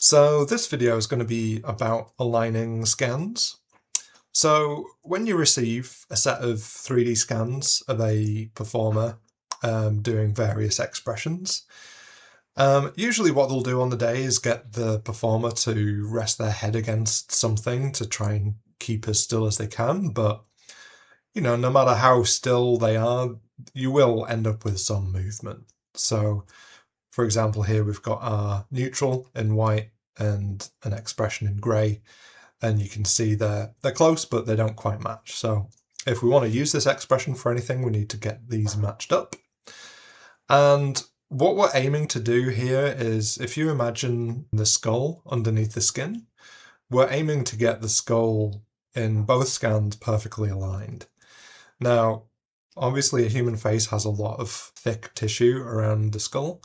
So this video is going to be about aligning scans. So when you receive a set of 3D scans of a performer doing various expressions, usually what they'll do on the day is get the performer to rest their head against something to try and keep as still as they can. But, no matter how still they are, you will end up with some movement. So, for example, here we've got our neutral in white and an expression in grey, and you can see they're close, but they don't quite match. So if we want to use this expression for anything, we need to get these matched up. And what we're aiming to do here is, if you imagine the skull underneath the skin, we're aiming to get the skull in both scans perfectly aligned. Now, obviously a human face has a lot of thick tissue around the skull,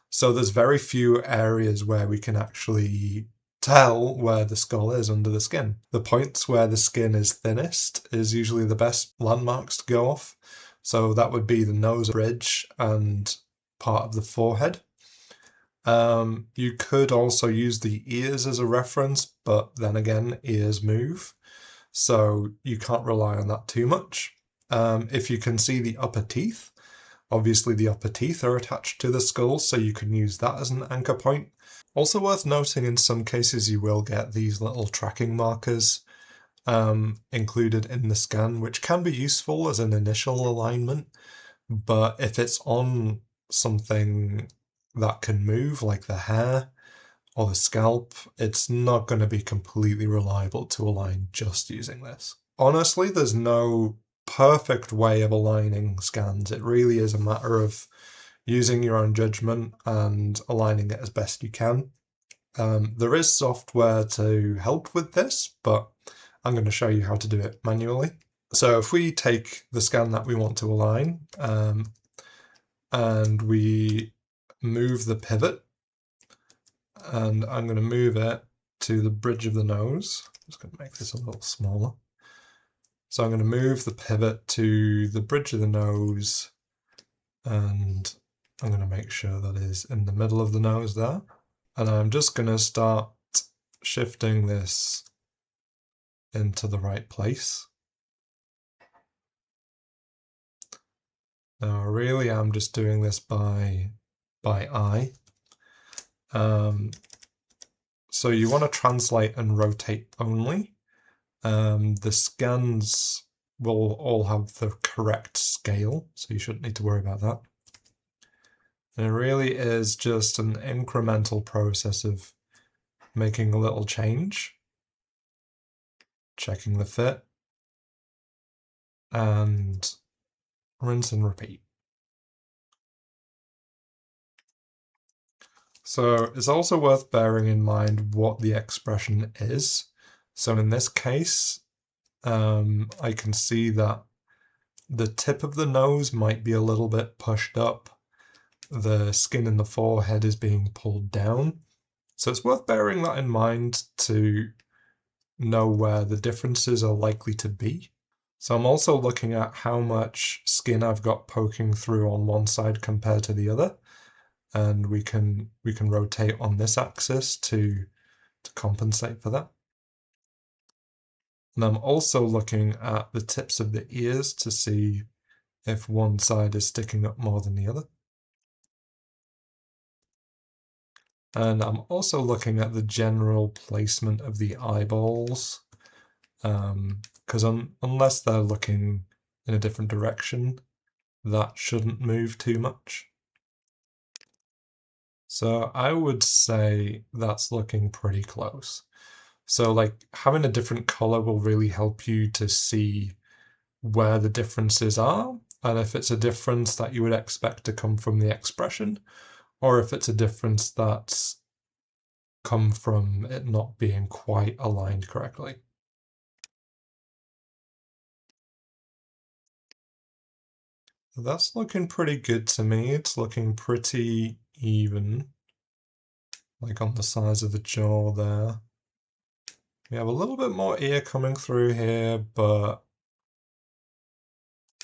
so there's very few areas where we can actually tell where the skull is under the skin. The points where the skin is thinnest is usually the best landmarks to go off. So that would be the nose bridge and part of the forehead. You could also use the ears as a reference, but then again, ears move, so you can't rely on that too much. If you can see the upper teeth, obviously the upper teeth are attached to the skull, so you can use that as an anchor point. Also worth noting, in some cases you will get these little tracking markers included in the scan, which can be useful as an initial alignment, but if it's on something that can move, like the hair or the scalp, it's not going to be completely reliable to align just using this. Honestly, there's no perfect way of aligning scans. It really is a matter of using your own judgment and aligning it as best you can. There is software to help with this, but I'm going to show you how to do it manually. So if we take the scan that we want to align and we move the pivot, and I'm going to move it to the bridge of the nose. I'm just going to make this a little smaller. So I'm going to move the pivot to the bridge of the nose, and I'm going to make sure that is in the middle of the nose there. And I'm just going to start shifting this into the right place. Now, really, I'm just doing this by eye. So you want to translate and rotate only. The scans will all have the correct scale, so you shouldn't need to worry about that. And it really is just an incremental process of making a little change, checking the fit, and rinse and repeat. So it's also worth bearing in mind what the expression is. So in this case, I can see that the tip of the nose might be a little bit pushed up. The skin in the forehead is being pulled down. So it's worth bearing that in mind to know where the differences are likely to be. So I'm also looking at how much skin I've got poking through on one side compared to the other. And we can rotate on this axis to compensate for that. And I'm also looking at the tips of the ears to see if one side is sticking up more than the other. And I'm also looking at the general placement of the eyeballs, because unless they're looking in a different direction, that shouldn't move too much. So I would say that's looking pretty close. So like having a different color will really help you to see where the differences are, and if it's a difference that you would expect to come from the expression, or if it's a difference that's come from it not being quite aligned correctly. That's looking pretty good to me. It's looking pretty even, like on the size of the jaw there. We have a little bit more ear coming through here, but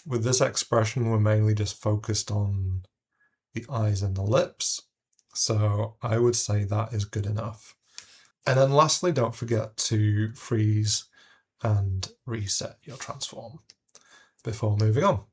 with this expression, we're mainly just focused on the eyes and the lips. So I would say that is good enough. And then lastly, don't forget to freeze and reset your transform before moving on.